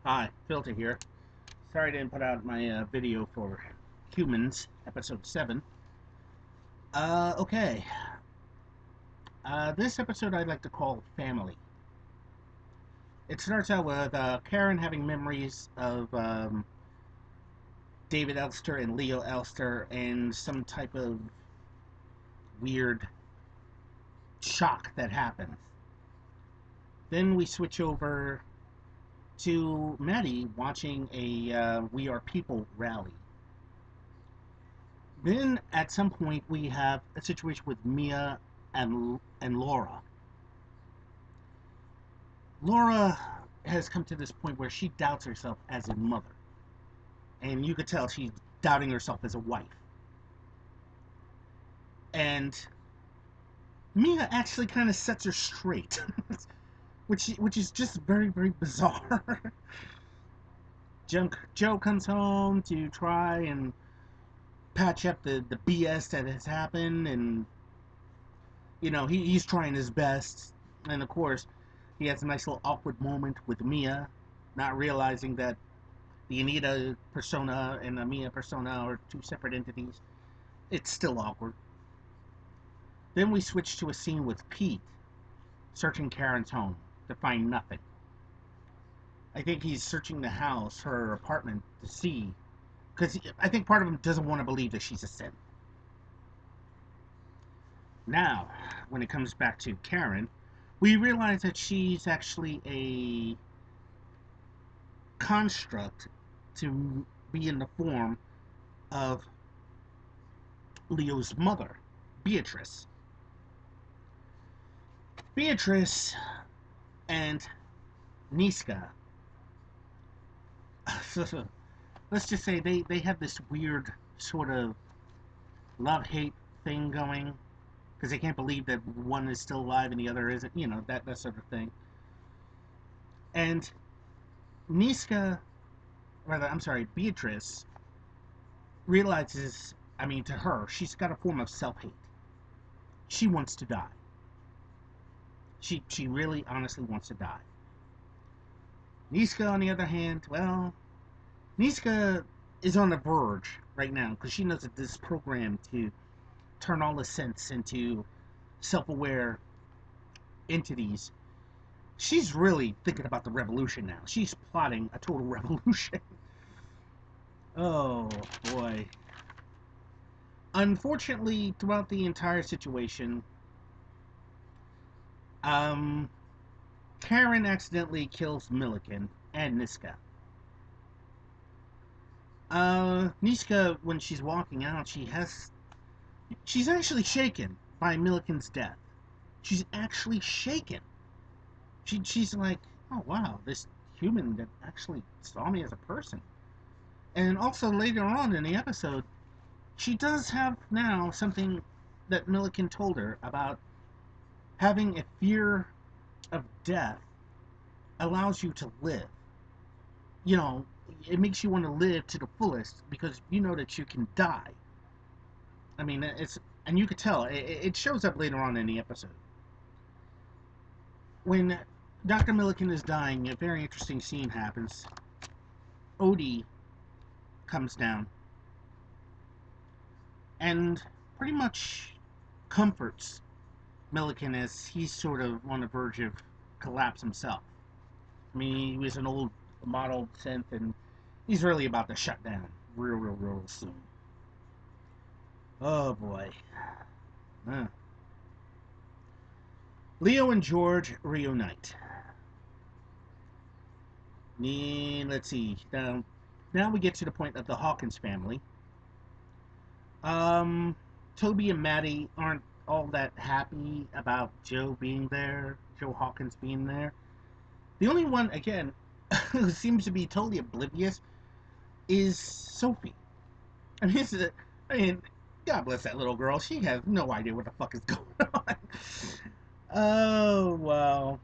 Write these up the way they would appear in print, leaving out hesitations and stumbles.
Hi, Filter here. Sorry I didn't put out my video for Humans, episode 7. Okay. This episode I'd like to call Family. It starts out with Karen having memories of David Elster and Leo Elster and some type of weird shock that happens. Then we switch over to Maddie watching a We Are People rally. Then at some point we have a situation with Mia and Laura. Laura has come to this point where she doubts herself as a mother, and you could tell she's doubting herself as a wife. And Mia actually kind of sets her straight, which is just very bizarre. Joe comes home to try and patch up the BS that has happened, and he's trying his best, and of course he has a nice little awkward moment with Mia, not realizing that the Anita persona and the Mia persona are two separate entities. It's still awkward. Then we switch to a scene with Pete searching Karen's home to find nothing. I think he's searching the house, her apartment, to see, because I think part of him doesn't want to believe that she's a synth. Now, when it comes back to Karen, we realize that she's actually a construct to be in the form of Leo's mother, Beatrice. Beatrice and Niska, let's just say they have this weird sort of love-hate thing going, because they can't believe that one is still alive and the other isn't, that sort of thing. And Beatrice realizes, to her, she's got a form of self-hate. She wants to die. She really honestly wants to die. Niska, on the other hand, well, Niska is on the verge right now because she knows that this program to turn all the synths into self-aware entities, she's really thinking about the revolution now. She's plotting a total revolution. Oh, boy. Unfortunately, throughout the entire situation, Karen accidentally kills Milliken and Niska. Niska, when she's walking out, she's actually shaken by Milliken's death. She's actually shaken. She's like, oh wow, this human that actually saw me as a person. And also later on in the episode, she does have now something that Milliken told her about having a fear of death allows you to live. It makes you want to live to the fullest because you know that you can die. And you could tell, it shows up later on in the episode. When Dr. Milliken is dying, a very interesting scene happens. Odie comes down and pretty much comforts Milliken as he's sort of on the verge of collapse himself. He was an old model synth, and he's really about to shut down real soon. Oh boy. Leo and George reunite. Let's see. Now we get to the point of the Hawkins family. Toby and Maddie aren't all that happy about Joe being there, Joe Hawkins being there. The only one, again, who seems to be totally oblivious is Sophie. This is God bless that little girl. She has no idea what the fuck is going on. Oh, wow.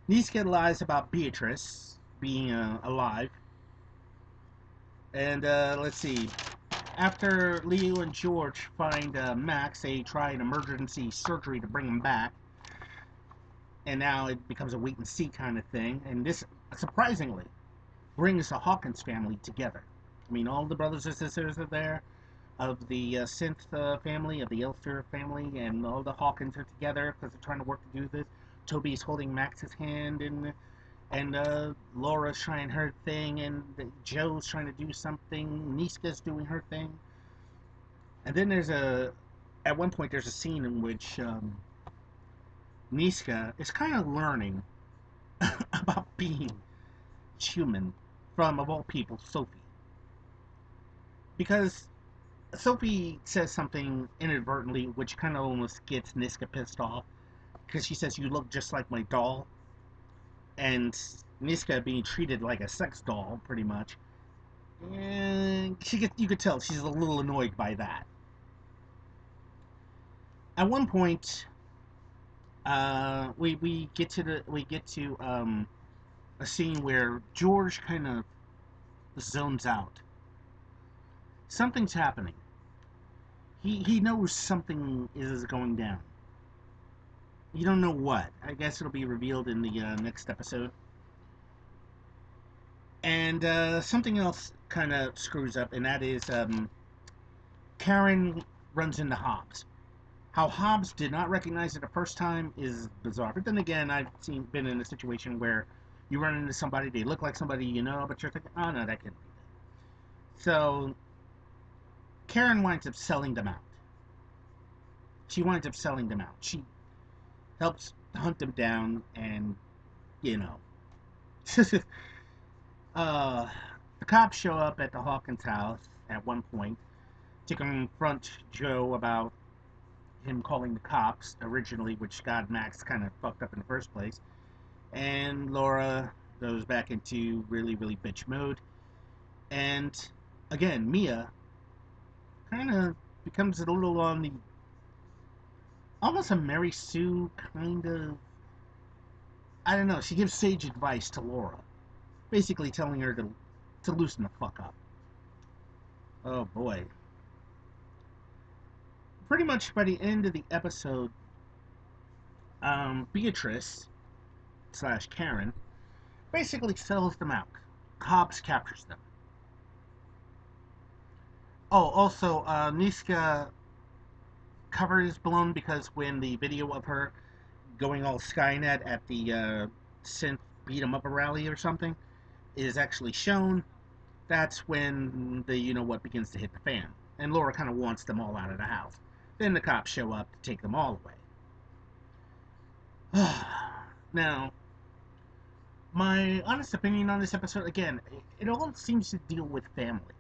Niska lies about Beatrice being alive. And let's see. After Leo and George find Max, they try an emergency surgery to bring him back. and now it becomes a wait and see kind of thing. And this, surprisingly, brings the Hawkins family together. I mean, all the brothers and sisters are there of the Synth family, of the Elster family, and all the Hawkins are together because they're trying to work to do this. Toby's holding Max's hand, and Laura's trying her thing, and Joe's trying to do something. Niska's doing her thing, and then at one point there's a scene in which Niska is kind of learning about being human from, of all people, Sophie, because Sophie says something inadvertently, which kind of almost gets Niska pissed off, because she says, "You look just like my doll," and Niska being treated like a sex doll, pretty much. And you could tell she's a little annoyed by that. At one point, we get to a scene where George kind of zones out. Something's happening. He knows something is going down. You don't know what. I guess it'll be revealed in the next episode. And something else kind of screws up, and that is Karen runs into Hobbs. How Hobbs did not recognize it the first time is bizarre. But then again, been in a situation where you run into somebody, they look like somebody you know, but you're thinking, oh no, that couldn't be them. So Karen winds up selling them out. She winds up selling them out. She helps hunt them down, and you know, the cops show up at the Hawkins house at one point to confront Joe about him calling the cops originally, which got Max kind of fucked up in the first place. And Laura goes back into really, really bitch mode. And again, Mia kind of becomes a little on the almost a Mary Sue kind of. I don't know. She gives sage advice to Laura, basically telling her to loosen the fuck up. Oh boy. Pretty much by the end of the episode, Beatrice slash Karen basically sells them out. Hobbs captures them. Oh, also, Niska cover is blown because when the video of her going all Skynet at the synth beat 'em up a rally or something is actually shown, that's when the you know what begins to hit the fan. And Laura kind of wants them all out of the house. Then the cops show up to take them all away. Now, my honest opinion on this episode, again, it all seems to deal with family.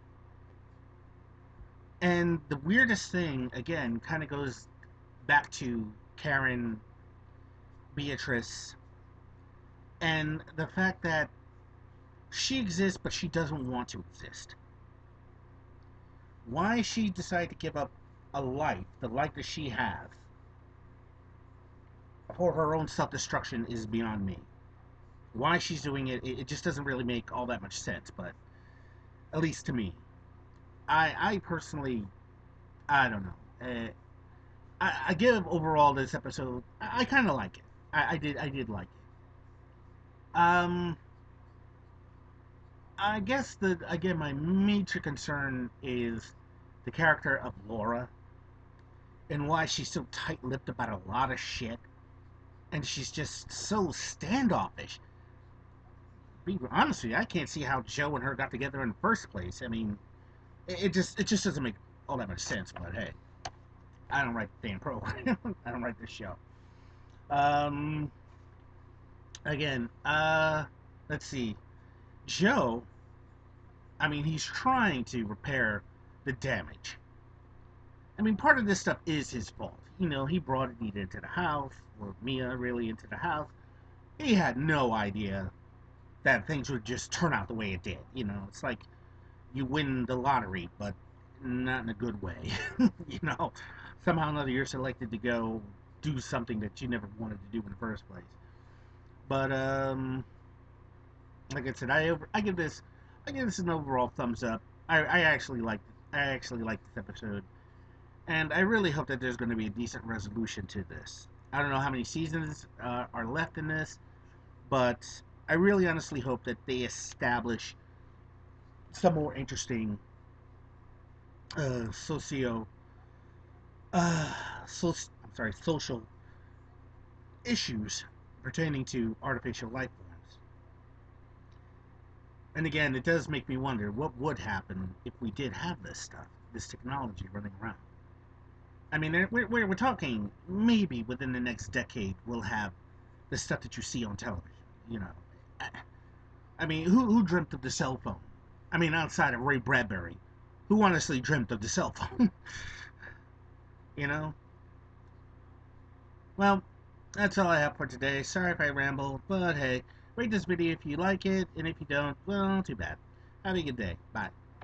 And the weirdest thing, again, kind of goes back to Karen, Beatrice, and the fact that she exists, but she doesn't want to exist. Why she decided to give up a life, the life that she has, for her own self-destruction is beyond me. Why she's doing it just doesn't really make all that much sense, but at least to me. I personally, I don't know. I give overall this episode, I kind of like it. I did like it. I guess that again my major concern is the character of Laura and why she's so tight-lipped about a lot of shit, and she's just so standoffish. Be honest with you, I can't see how Joe and her got together in the first place. I mean, it just doesn't make all that much sense. But hey, I don't write the damn program. I don't write this show. Um, again, let's see. Joe, I mean, he's trying to repair the damage. I mean, part of this stuff is his fault. You know, he brought Anita into the house, or Mia really into the house. He had no idea that things would just turn out the way it did. You know, it's like you win the lottery, but not in a good way. You know, somehow or another you're selected to go do something that you never wanted to do in the first place. But like I said, I give this an overall thumbs up. I actually like this episode, and I really hope that there's going to be a decent resolution to this. I don't know how many seasons are left in this, but I really honestly hope that they establish some more interesting socio I'm sorry, social issues pertaining to artificial life forms. And again, it does make me wonder what would happen if we did have this stuff, this technology running around. I mean, we're talking maybe within the next decade we'll have the stuff that you see on television. You know, I mean, who dreamt of the cell phone? I mean, outside of Ray Bradbury, who honestly dreamt of the cell phone? you know. Well, that's all I have for today. Sorry if I ramble, but hey, rate this video if you like it, and if you don't, well, too bad. Have a good day. Bye.